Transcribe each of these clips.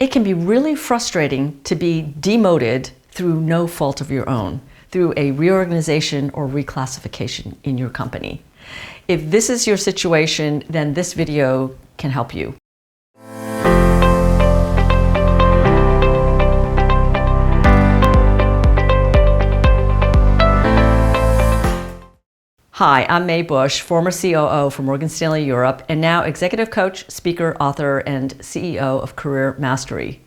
It can be really frustrating to be demoted through no fault of your own, through a reorganization or reclassification in your company. If this is your situation, then this video can help you. Hi, I'm Mae Bush, former COO for Morgan Stanley Europe, and now executive coach, speaker, author, and CEO of Career Mastery.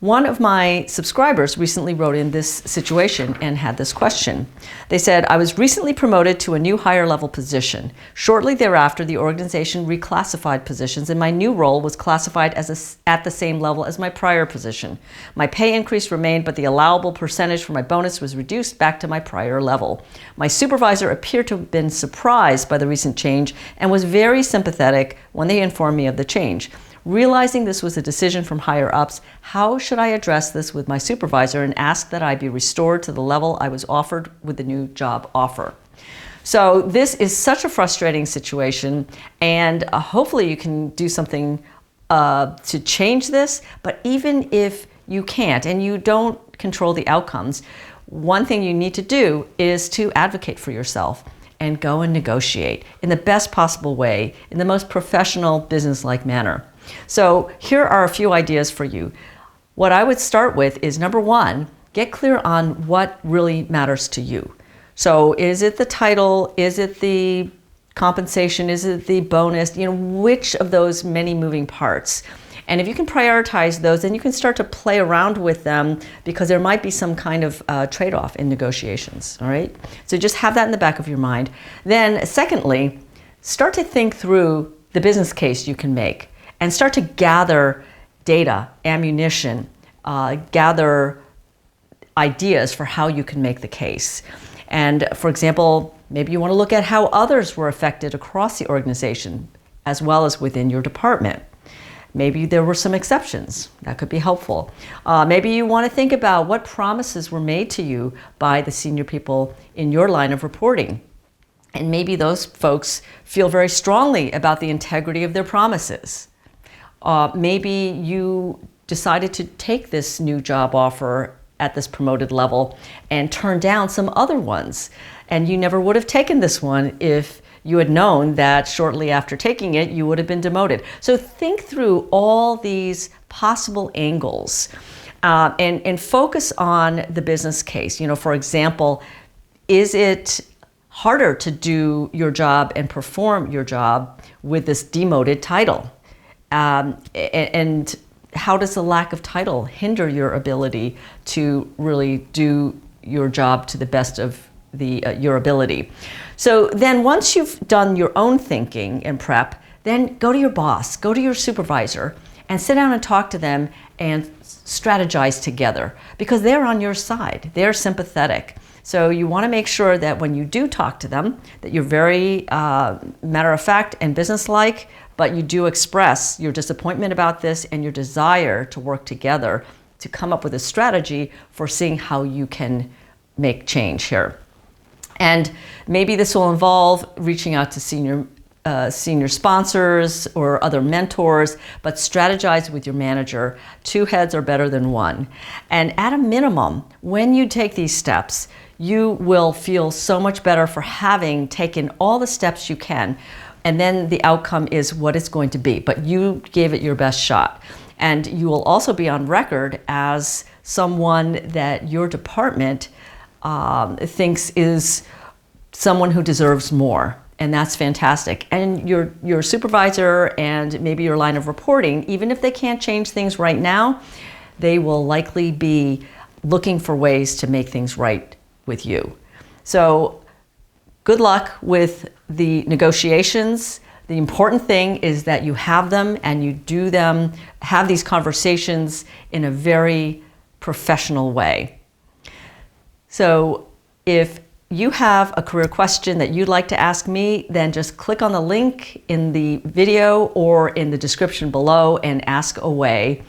One of my subscribers recently wrote in this situation and had this question. They said, I was recently promoted to a new higher level position. Shortly thereafter, the organization reclassified positions and my new role was classified as at the same level as my prior position. My pay increase remained, but the allowable percentage for my bonus was reduced back to my prior level. My supervisor appeared to have been surprised by the recent change and was very sympathetic when they informed me of the change. Realizing this was a decision from higher ups, how should I address this with my supervisor and ask that I be restored to the level I was offered with the new job offer? So this is such a frustrating situation, and hopefully you can do something to change this. But even if you can't and you don't control the outcomes, one thing you need to do is to advocate for yourself and go and negotiate in the best possible way, in the most professional, business-like manner. So here are a few ideas for you. What I would start with is, number one, get clear on what really matters to you. So is it the title? Is it the compensation? Is it the bonus? Which of those many moving parts? And if you can prioritize those, then you can start to play around with them, because there might be some kind of trade-off in negotiations, all right? So just have that in the back of your mind. Then secondly, start to think through the business case you can make and start to gather data, ammunition, gather ideas for how you can make the case. And for example, maybe you want to look at how others were affected across the organization, as well as within your department. Maybe there were some exceptions. That could be helpful. Maybe you want to think about what promises were made to you by the senior people in your line of reporting. And maybe those folks feel very strongly about the integrity of their promises. Maybe you decided to take this new job offer at this promoted level and turn down some other ones. And you never would have taken this one if you had known that shortly after taking it, you would have been demoted. So think through all these possible angles and focus on the business case. For example, is it harder to do your job and perform your job with this demoted title? And how does the lack of title hinder your ability to really do your job to the best of your ability? So then once you've done your own thinking and prep, then go to your boss, go to your supervisor, and sit down and talk to them and strategize together, because they're on your side. They're sympathetic. So you want to make sure that when you do talk to them, that you're very matter of fact and businesslike, but you do express your disappointment about this and your desire to work together to come up with a strategy for seeing how you can make change here. And maybe this will involve reaching out to senior sponsors or other mentors, but strategize with your manager. 2 heads are better than 1. And at a minimum, when you take these steps, you will feel so much better for having taken all the steps you can. And then the outcome is what it's going to be, but you gave it your best shot. And you will also be on record as someone that your department thinks is someone who deserves more. And that's fantastic. And your supervisor and maybe your line of reporting, even if they can't change things right now, they will likely be looking for ways to make things right with you. So good luck with the negotiations. The important thing is that you have them and you do them, have these conversations in a very professional way. So if you have a career question that you'd like to ask me, then just click on the link in the video or in the description below and ask away.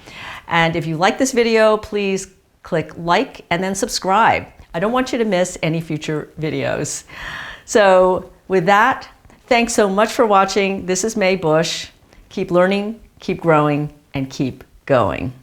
And if you like this video, please click like and then subscribe. I don't want you to miss any future videos. So with that, thanks so much for watching. This is Mae Bush. Keep learning, keep growing, and keep going.